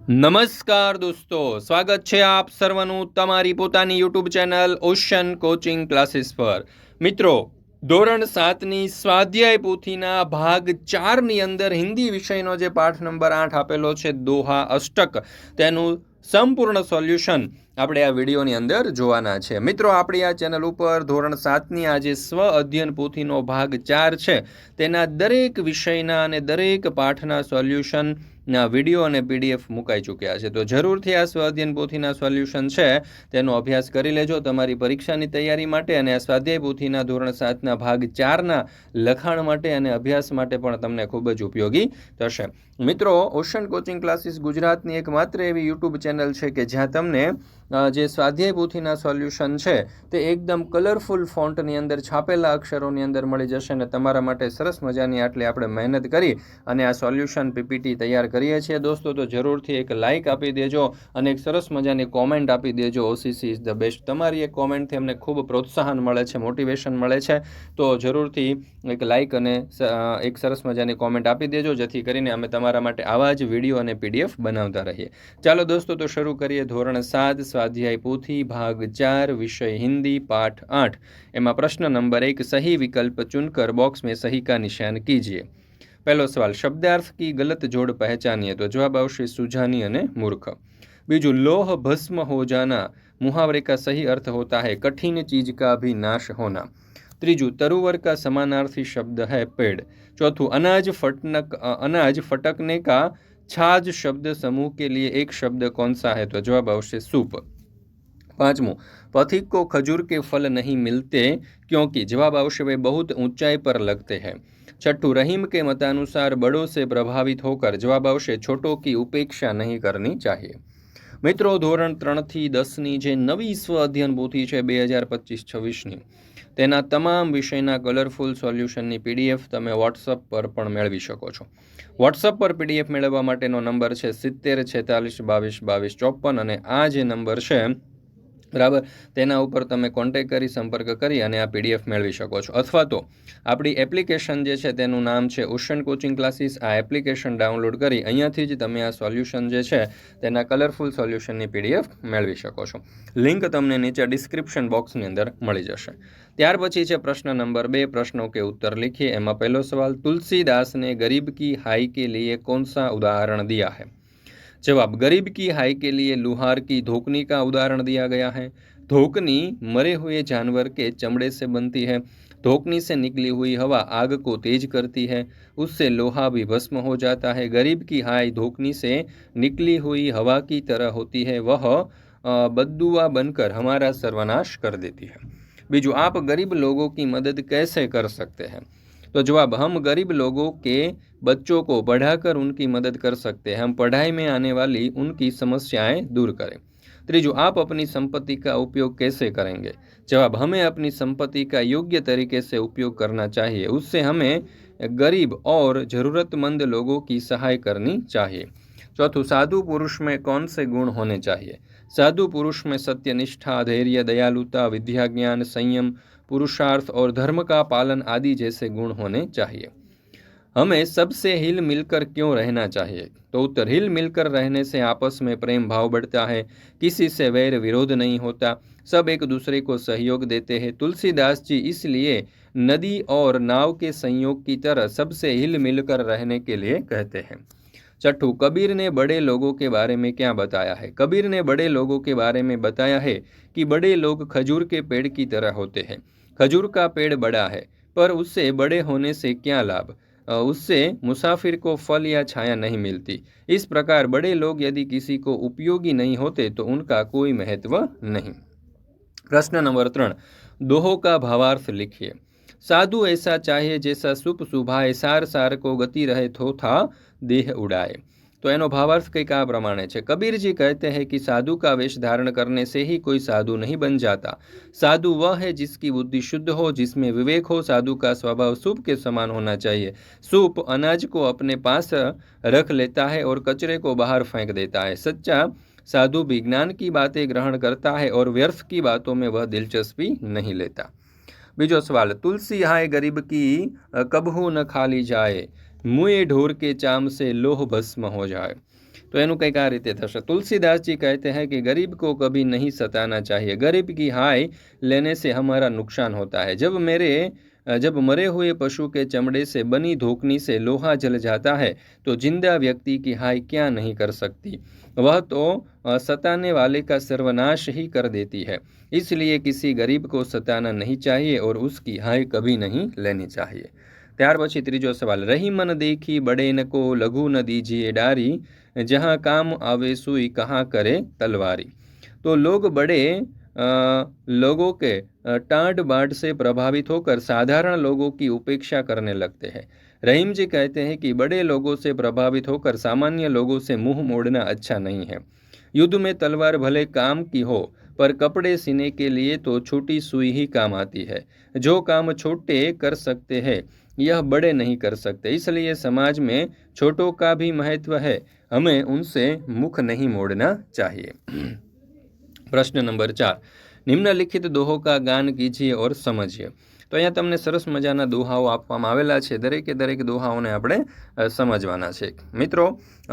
નમસ્કાર દોસ્તો, સ્વાગત છે આપ સર્વનું તમારી પોતાની YouTube channel ocean coaching classes પર। મિત્રો, ધોરણ 7ની સ્વાધ્યાય પોથીના ભાગ 4ની અંદર હિન્દી વિષયનો જે પાઠ નંબર 8 આપેલો છે દોહા અષ્ટક, તેનું સંપૂર્ણ સોલ્યુશન આપણે આ વિડીયોની અંદર જોવાના છે। મિત્રો, આપણી આ ચેનલ ઉપર ધોરણ 7ની આ જે સ્વ અધ્યયન પોથીનો ભાગ 4 છે તેના દરેક વિષયના અને દરેક પાઠના સોલ્યુશન ના વિડીયો અને પીડીએફ મુકાઈ ચૂક્યા છે, તો જરૂરથી આ સ્વાધ્યાય પોથીના સોલ્યુશન છે તેનો અભ્યાસ કરી લેજો તમારી પરીક્ષાની તૈયારી માટે, અને આ સ્વાધ્યાય પોથીના ધોરણ 7ના ભાગ 4ના લખાણ માટે અને અભ્યાસ માટે પણ તમને ખૂબ જ ઉપયોગી થશે। મિત્રો, ઓશન કોચિંગ ક્લાસીસ ગુજરાતની એકમાત્ર એવી યુટ્યુબ ચેનલ છે કે જ્યાં તમને જે સ્વાધ્યાય પોથીના સોલ્યુશન છે તે એકદમ કલરફુલ ફોન્ટની અંદર છાપેલા અક્ષરોની અંદર મળી જશે, અને તમારા માટે સરસ મજાની આટલી આપણે મહેનત કરી અને આ સોલ્યુશન પીપીટી તૈયાર કરીએ છીએ દોસ્તો। તો જરૂરથી એક લાઇક આપી દેજો અને એક સરસ મજાની કોમેન્ટ આપી દેજો, ઓસીસી ઇઝ ધ બેસ્ટ। તમારી એક કોમેન્ટથી અમને ખૂબ પ્રોત્સાહન મળે છે, મોટિવેશન મળે છે, તો જરૂરથી એક લાઇક અને એક સરસ મજાની કોમેન્ટ આપી દેજો, જેથી કરીને અમે તમારા માટે આવા જ વિડીયો અને પીડીએફ બનાવતા રહીએ। ચાલો દોસ્તો, તો શરૂ કરીએ। ધોરણ 7 स्वाध्याय पोथी भाग 4 विषय हिंदी पाठ 8 एमा प्रश्न नंबर 1, सही विकल्प चुनकर बॉक्स में सही का निशान कीजिए। पहलो सवाल, शब्दार्थ की गलत जोड़ पहचानिए, तो जवाब आवशे सुजानी अने मूर्ख। बीजू, लोह भस्म हो जाना मुहावरे का सही अर्थ होता है कठिन चीज का भी नाश होना। त्रीजू, तरुवर का समानार्थी शब्द है पेड़। चौथू, अनाज फटकने का छाज शब्द समूह के लिए एक शब्द कौन सा है, तो जवाब आवशे सूप। पांचमू, पथिक को खजूर के फल नहीं मिलते क्योंकि, जवाब आवशे वे बहुत ऊंचाई पर लगते हैं। छठू, रहीम के मतानुसार बड़ों से प्रभावित होकर, जवाब आवशे छोटों की उपेक्षा नहीं करनी चाहिए। मित्रों, धोरण 3 થી 10ની જે નવી સ્વ અધ્યયન પોથી છે 2025-26ની, તેના તમામ વિષયના કલરફુલ સોલ્યુશનની પીડીએફ તમે વોટ્સઅપ પર પણ મેળવી શકો છો। વોટ્સઅપ પર પીડીએફ મેળવવા માટેનો નંબર છે 70 46 22 22 54, અને આ જે નંબર છે બરાબર, તેના ઉપર તમે કોન્ટેક્ટ કરી સંપર્ક કરી અને આ પીડીએફ મેળવી શકો છો। અથવા તો આપણી એપ્લિકેશન જે છે તેનું નામ છે ઓશન કોચિંગ ક્લાસીસ। આ એપ્લિકેશન ડાઉનલોડ કરી અહીંયાથી જ તમે આ સોલ્યુશન જે છે તેના કલરફુલ સોલ્યુશનની પીડીએફ મેળવી શકો છો। લિંક તમને નીચે ડિસ્ક્રિપ્શન બોક્સની અંદર મળી જશે। ત્યાર પછી છે પ્રશ્ન નંબર 2, પ્રશ્નો के उत्तर लिखिए। એમાં પહેલો સવાલ, तुलसीदास ने गरीब की हाई के लिए कौन सा उदाहरण दिया है। जवाब, गरीब की हाई के लिए लुहार की धोकनी का उदाहरण दिया गया है। धोकनी मरे हुए जानवर के चमड़े से बनती है। धोकनी से निकली हुई हवा आग को तेज करती है, उससे लोहा भी भस्म हो जाता है। गरीब की हाय धोकनी से निकली हुई हवा की तरह होती है, वह बद्दुआ बनकर हमारा सर्वनाश कर देती है। बीजू, आप गरीब लोगों की मदद कैसे कर सकते हैं, तो जवाब, हम गरीब लोगों के बच्चों को पढ़ाकर उनकी मदद कर सकते हैं। हम पढ़ाई में आने वाली उनकी समस्याएं दूर करें। त्रीजू, आप अपनी संपत्ति का उपयोग कैसे करेंगे। जवाब, हमें अपनी संपत्ति का योग्य तरीके से उपयोग करना चाहिए, उससे हमें गरीब और ज़रूरतमंद लोगों की सहाय करनी चाहिए। चौथू, साधु पुरुष में कौन से गुण होने चाहिए। साधु पुरुष में सत्यनिष्ठा, धैर्य, दयालुता, विद्या, ज्ञान, संयम, पुरुषार्थ और धर्म का पालन आदि जैसे गुण होने चाहिए। हमें सबसे हिल मिलकर क्यों रहना चाहिए, तो उत्तर, हिल मिलकर रहने से आपस में प्रेम भाव बढ़ता है, किसी से वैर विरोध नहीं होता, सब एक दूसरे को सहयोग देते हैं। तुलसीदास जी इसलिए नदी और नाव के संयोग की तरह सबसे हिल मिलकर रहने के लिए कहते हैं। छठू, कबीर ने बड़े लोगों के बारे में क्या बताया है। कबीर ने बड़े लोगों के बारे में बताया है कि बड़े लोग खजूर के पेड़ की तरह होते हैं। खजूर का पेड़ बड़ा है, पर उससे बड़े होने से क्या लाभ, उससे मुसाफिर को फल या छाया नहीं मिलती। इस प्रकार बड़े लोग यदि किसी को उपयोगी नहीं होते तो उनका कोई महत्व नहीं। प्रश्न नंबर 3, दोहों का भावार्थ लिखिए। साधु ऐसा चाहिए जैसा सुप सुभाए, सार सार को गति रहे थोथा देह उड़ाए। तो एनो भावार्थ કંઈક આ પ્રમાણે છે। कबीर जी कहते हैं कि साधु का वेश धारण करने से ही कोई साधु नहीं बन जाता। साधु वह है जिसकी बुद्धि शुद्ध हो, जिसमें विवेक हो। साधु का स्वभाव सूप के समान होना चाहिए। सूप अनाज को अपने पास रख लेता है और कचरे को बाहर फेंक देता है। सच्चा साधु विज्ञान की बातें ग्रहण करता है और व्यर्थ की बातों में वह दिलचस्पी नहीं लेता। बीजो सवाल, तुलसी हाय गरीब की कबहू न खाली जाए। मुए ढोर के चाम से लोह भस्म हो जाए। तो एनु કંઈક આ રીતે થશે। तुलसीदास जी कहते हैं कि गरीब को कभी नहीं सताना चाहिए, गरीब की हाय लेने से हमारा नुकसान होता है। जब मरे हुए पशु के चमड़े से बनी धोकनी से लोहा जल जाता है तो जिंदा व्यक्ति की हाय क्या नहीं कर सकती, वह तो सताने वाले का सर्वनाश ही कर देती है। इसलिए किसी गरीब को सताना नहीं चाहिए और उसकी हाय कभी नहीं लेनी चाहिए। ત્યાર પછી ત્રીજો સવાલ, रही मन देखी बड़े न को लघु न दीजिए डारी, जहाँ काम आवे सुई कहाँ करे तलवारी। तो लोगों के टाँट बाँट से प्रभावित होकर साधारण लोगों की उपेक्षा करने लगते हैं। रहीम जी कहते हैं कि बड़े लोगों से प्रभावित होकर सामान्य लोगों से मुंह मोड़ना अच्छा नहीं है। युद्ध में तलवार भले काम की हो, पर कपड़े सीने के लिए तो छोटी सुई ही काम आती है। जो काम छोटे कर सकते हैं यह बड़े नहीं कर सकते, इसलिए समाज में छोटों का भी महत्व है, हमें उनसे मुख नहीं मोड़ना चाहिए। प्रश्न नंबर 4, निम्नलिखित दोहों का गान कीजिए और समझिए। तो અહીંયા તમને સરસ મજાના દોહાઓ આપવામાં આવેલા છે, દરેકે દરેક દોહાઓને આપણે સમજવાના છે મિત્રો।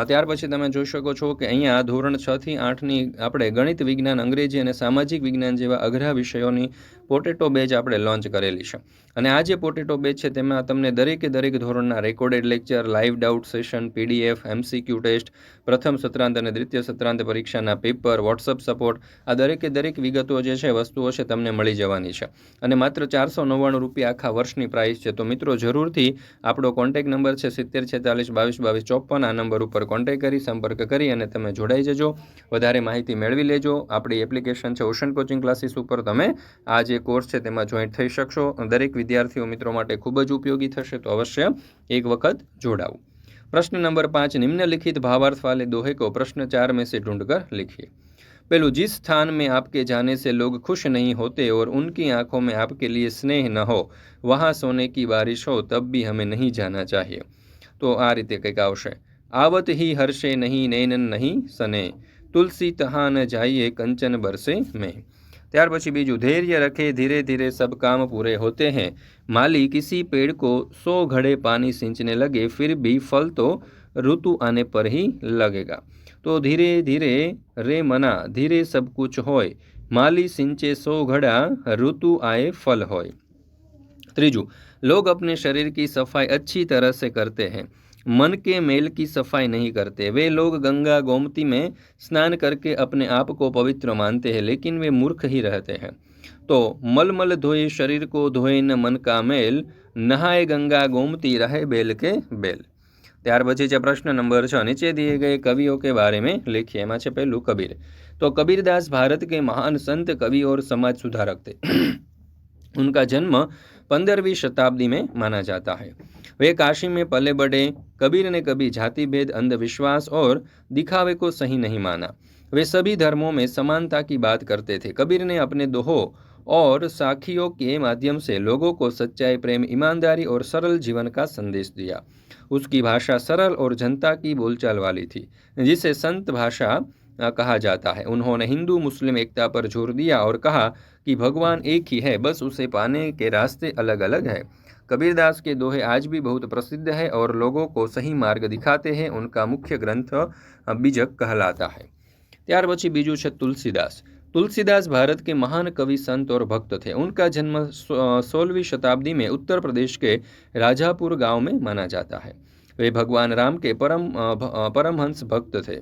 ત્યાર પછી તમે જોઈ શકો છો કે અહીંયા ધોરણ 6 થી 8ની આપણે ગણિત વિજ્ઞાન અંગ્રેજી અને સામાજિક વિજ્ઞાન જેવા અઘરા વિષયોની પોટેટો બેચ આપણે લોન્ચ કરેલી છે। અને આ જે પોટેટો બેચ છે તેમાં તમને દરેકે દરેક ધોરણના recorded lecture, live doubt session, PDF, MCQ test, પ્રથમ સત્રાંત અને દ્વિતીય સત્રાંત પરીક્ષાના પેપર, વોટ્સઅપ સપોર્ટ, આ દરેકે દરેક વિગતો જે છે, વસ્તુઓ છે તમને મળી જવાની છે। અને માત્ર 499 રૂપિયા આખા વર્ષની પ્રાઇસ છે। તો મિત્રો જરૂરથી આપણો કોન્ટેક્ટ નંબર છે 7046222254, આ નંબર ઉપર કોન્ટેક્ટ કરી સંપર્ક કરી અને તમે જોડાઈ જજો, વધારે માહિતી મેળવી લેજો। આપણી એપ્લિકેશન છે ઓશન કોચિંગ ક્લાસીસ ઉપર તમે આ જે કોર્સ છે તેમાં જોઈન્ટ થઈ શકશો। દરેક વિદ્યાર્થીઓ મિત્રો માટે ખૂબ જ ઉપયોગી થશે, તો અવશ્ય એક વખત જોડાવું। प्रश्न नंबर 5, निम्नलिखित भावार्थ वाले दोहे को प्रश्न 4 में से ढूंढकर लिखिए। पहलू, जिस स्थान में आपके जाने से लोग खुश नहीं होते और उनकी आंखों में आपके लिए स्नेह न हो, वहाँ सोने की बारिश हो तब भी हमें नहीं जाना चाहिए। तो आ रीते कंईक आवशे। आवत ही हर्षे नहीं नैनन नहीं सने, तुलसी तहाँ न जाइए कंचन बरसे में। ત્યાર પછી બીજું, धैर्य रखे धीरे धीरे सब काम पूरे होते हैं, माली किसी पेड़ को 100 घड़े पानी सींचने लगे फिर भी फल तो ऋतु आने पर ही लगेगा। तो धीरे धीरे रे मना धीरे सब कुछ होय, माली सिंचे 100 घड़ा ऋतु आए फल होय। त्रीजू, लोग अपने शरीर की सफाई अच्छी तरह से करते हैं, मन के मेल की सफाई नहीं करते। वे लोग गंगा गोमती में स्नान करके अपने आप को पवित्र मानते हैं, लेकिन वे मूर्ख ही रहते हैं। तो मलमल धोए शरीर को धोए न मन का मेल, नहाए गंगा गोमती रहे बेल के बेल। ત્યાર પછી છે પ્રશ્ન નંબર 6, નીચે दिए गए कवियों के बारे में लिखिए। એમાં છે પહેલું કબીર। तो कबीरदास भारत के महान संत, कवि और समाज सुधारक थे। उनका जन्म 15वीं शताब्दी में माना जाता है। वे काशी में पले बढ़े। कबीर ने कभी जाति भेद, अंधविश्वास और दिखावे को सही नहीं माना। वे सभी धर्मों में समानता की बात करते थे। कबीर ने अपने दोहों और साखियों के माध्यम से लोगों को सच्चाई, प्रेम, ईमानदारी और सरल जीवन का संदेश दिया। उसकी भाषा सरल और जनता की बोलचाल वाली थी, जिसे संत भाषा कहा जाता है। उन्होंने हिंदू मुस्लिम एकता पर जोर दिया और कहा कि भगवान एक ही है, बस उसे पाने के रास्ते अलग अलग हैं। कबीरदास के दोहे आज भी बहुत प्रसिद्ध है और लोगों को सही मार्ग दिखाते हैं। उनका मुख्य ग्रंथ बीजक कहलाता है। ત્યાર પછી બીજું છે तुलसीदास। तुलसीदास भारत के महान कवि, संत और भक्त थे। उनका जन्म 16वीं शताब्दी में उत्तर प्रदेश के राजापुर गांव में माना जाता है। वे भगवान राम के परमहंस भक्त थे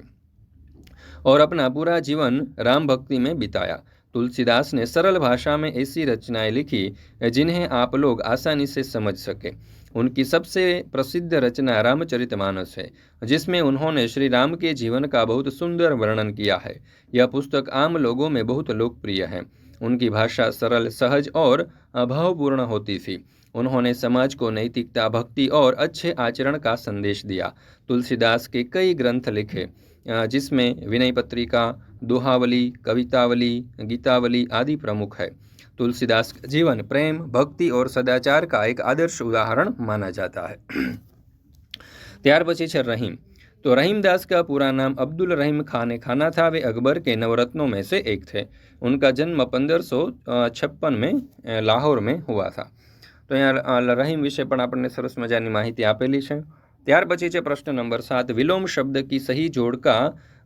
और अपना पूरा जीवन राम भक्ति में बिताया। तुलसीदास ने सरल भाषा में ऐसी रचनाएं लिखी जिन्हें आप लोग आसानी से समझ सके। उनकी सबसे प्रसिद्ध रचना रामचरितमानस है, जिसमें उन्होंने श्री राम के जीवन का बहुत सुंदर वर्णन किया है। यह पुस्तक आम लोगों में बहुत लोकप्रिय है। उनकी भाषा सरल, सहज और भावपूर्ण होती थी। उन्होंने समाज को नैतिकता, भक्ति और अच्छे आचरण का संदेश दिया। तुलसीदास के कई ग्रंथ लिखे, जिसमें विनय पत्रिका, दोहावली, कवितावली, गीतावली आदि प्रमुख है। तुलसीदास का जीवन प्रेम, भक्ति और सदाचार का एक आदर्श उदाहरण माना जाता है। ત્યાર પછી છે रहीम। तो रहीमदास का पूरा नाम अब्दुल रहीम खान खाना था। वे अकबर के नवरत्नों में से एक थे। उनका जन्म 1556 में लाहौर में हुआ था। तो यहाँ रहीम विषय પણ આપણને સરસ મજાની માહિતી આપેલી છે। ત્યાર પછી છે પ્રશ્न नंबर 7, विलोम शब्द की सही जोड़ का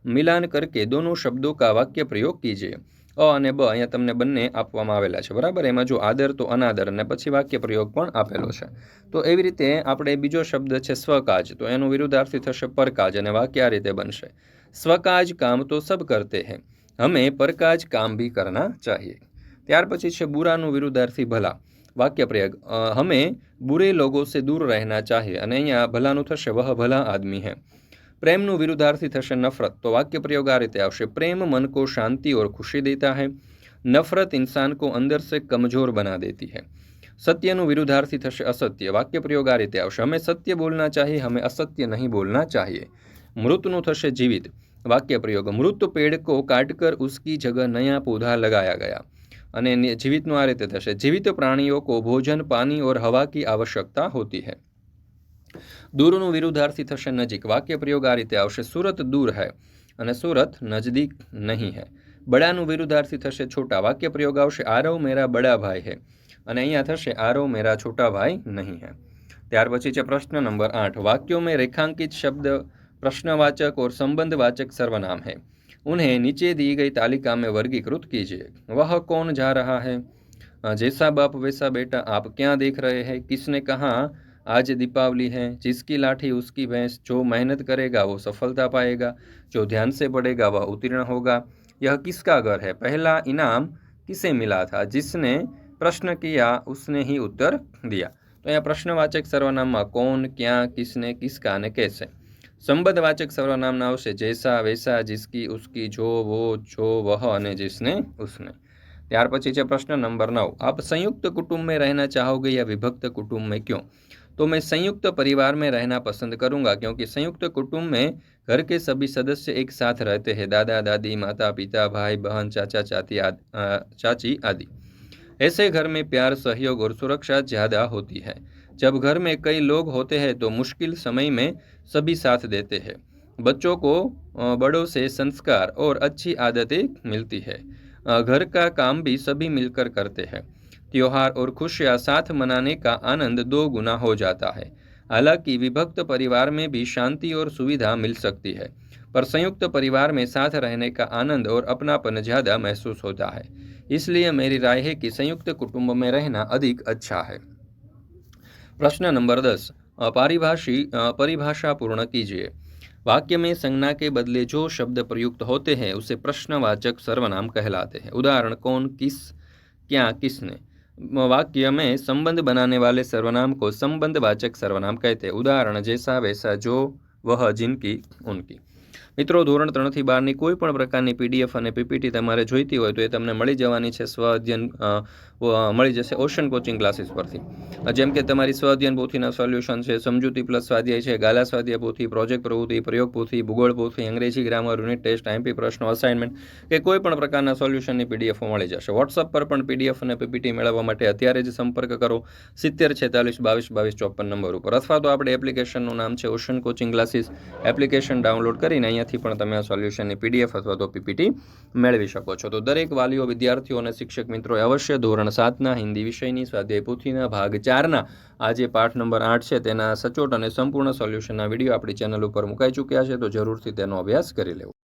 मिलान करके दोनों शब्दों का वाक्य प्रयोग कीजिए। અ અને બ અહીંયા તમને બંને આપવામાં આવેલા છે, બરાબર। એમાં જો આદર તો અનાદર અને પછી વાક્ય પ્રયોગ પણ આપેલો છે। તો એવી રીતે આપણે બીજો શબ્દ છે સ્વકાજ, તો એનો વિરુદ્ધાર્થી થશે પરકાજ અને વાક્ય આ રીતે બનશે, स्वकाज काम तो सब करते हैं, हमें परकाज काम भी करना चाहिए। ત્યાર પછી છે બુરાનું વિરુદ્ધાર્થી ભલા, વાક્ય પ્રયોગ हमें बुरे लोगों से दूर रहना चाहिए અને અહીંયા ભલાનું થશે વહ ભલા આદમી હૈ। प्रेमનું વિરુદ્ધાર્થી થશે નફરત, તો વાક્ય પ્રયોગ આ રીતે આવશે, प्रेम मन को शांति और खुशी देता है, नफरत इंसान को अंदर से कमजोर बना देती है। सत्यનું વિરુદ્ધાર્થી થશે असत्य, વાક્ય પ્રયોગ આ રીતે આવશે, हमें सत्य बोलना चाहिए, हमें असत्य नहीं बोलना चाहिए। मृतનું થશે जीवित, वाक्य प्रयोग, मृत पेड़ को काटकर उसकी जगह नया पौधा लगाया गया અને જીવિતનું આ રીતે થશે, जीवित प्राणियों को भोजन पानी और हवा की आवश्यकता होती है। दूरનું વિરુદ્ધાર્થી થશે નજીક, વાક્ય પ્રયોગ આ રીતે આવશે, सूरत दूर है અને सूरत नजदीक नहीं है। બડાનું વિરુદ્ધાર્થી થશે છોટા, વાક્ય પ્રયોગ આવશે, આરવ મેરા બડા ભાઈ હે અને અહીંયા થશે આરવ મેરા छोटा भाई नहीं है। ત્યાર પછી છે પ્રશ્ન નંબર 8, वाक्यों में रेखांकित शब्द प्रश्नवाचक और संबंधवाचक सर्वनाम है, उन्हें नीचे दी गई तालिका में वर्गीकृत कीजिए। वह कौन जा रहा है, जैसा बाप वैसा बेटा, आप क्या देख रहे हैं, किसने कहा आज दीपावली है, जिसकी लाठी उसकी भैंस, जो मेहनत करेगा वो सफलता पाएगा, जो ध्यान से पढ़ेगा वह उत्तीर्ण होगा, यह किसका घर है, पहला इनाम किसे मिला था, जिसने प्रश्न किया उसने ही उत्तर दिया। तो यहाँ प्रश्नवाचक सर्वनामમાં कौन, क्या, किसने, किसका અને कैसे। સંબંધવાચક સર્વનામના આવશે जैसा वैसा, जिसकी उसकी, जो वो जो वह અને जिसने उसने। ત્યાર પછી છે પ્રશ્ન નંબર 9, आप संयुक्त कुटुंब में रहना चाहोगे या विभक्त कुटुंब में, क्यों। तो मैं संयुक्त परिवार में रहना पसंद करूंगा क्योंकि संयुक्त कुटुंब में घर के सभी सदस्य एक साथ रहते हैं, दादा दादी, माता पिता, भाई बहन, चाचा चाची आदि। ऐसे घर में प्यार, सहयोग और सुरक्षा ज़्यादा होती है। जब घर में कई लोग होते हैं तो मुश्किल समय में सभी साथ देते हैं। बच्चों को बड़ों से संस्कार और अच्छी आदतें मिलती है। घर का काम भी सभी मिलकर करते हैं। त्योहार और खुशियाँ साथ मनाने का आनंद 2 गुना हो जाता है। हालांकि विभक्त परिवार में भी शांति और सुविधा मिल सकती है, पर संयुक्त परिवार में साथ रहने का आनंद और अपनापन ज़्यादा महसूस होता है। इसलिए मेरी राय है कि संयुक्त कुटुंब में रहना अधिक अच्छा है। प्रश्न नंबर 10, परिभाषा पूर्ण कीजिए। वाक्य में संज्ञा के बदले जो शब्द प्रयुक्त होते हैं उसे प्रश्नवाचक सर्वनाम कहलाते हैं। उदाहरण कौन, किस, क्या, किसने। वाक्य में संबंध बनाने वाले सर्वनाम को संबंधवाचक सर्वनाम कहते हैं। उदाहरण जैसा वैसा, जो वह जिनकी उनकी। મિત્રો ધોરણ 3 થી 12ની કોઈ પણ પ્રકારની પીડીએફ અને પીપીટી તમારે જોઈતી હોય તો એ તમને મળી જવાની છે, સ્વ અધ્યયન મળી જશે ઓશન કોચિંગ ક્લાસીસ પરથી। જેમ કે તમારી સ્વ અધ્યયન પોથીના સોલ્યુશન છે, સમજૂતી પ્લસ સ્વાધ્યાય છે, ગાલા સ્વાધ્યાય પોથી, પ્રોજેક્ટ પ્રવૃત્તિ, પ્રયોગ પોથી, ભૂગોળ પોથી, અંગ્રેજી ગ્રામર, યુનિટ ટેસ્ટ, આઈએમપી પ્રશ્નો, અસાઇનમેન્ટ કે કોઈ પણ પ્રકારના સોલ્યુશનની પીડીએફ મળી જશે। વોટ્સઅપ પર પણ પીડીએફ અને પીપીટી મેળવવા માટે અત્યારે જ સંપર્ક કરો 70 46 22 22 54 નંબર ઉપર, અથવા તો આપણે એપ્લિકેશનનું નામ છે ocean coaching classes, application download કરીને અહીંયાથી પણ તમે આ સોલ્યુશનની પીડીએફ અથવા તો પીપીટી મેળવી શકો છો। તો દરેક વાલીઓ, વિદ્યાર્થીઓ અને શિક્ષક મિત્રોએ અવશ્ય ધોરણ 7ના હિન્દી વિષયની સ્વાધ્યાય પોથીના ભાગ 4ના આ જે પાઠ નંબર 8 છે તેના સચોટ અને સંપૂર્ણ સોલ્યુશનના વિડીયો આપણી ચેનલ ઉપર મુકાઈ ચૂક્યા છે, તો જરૂરથી તેનો અભ્યાસ કરી લેવો।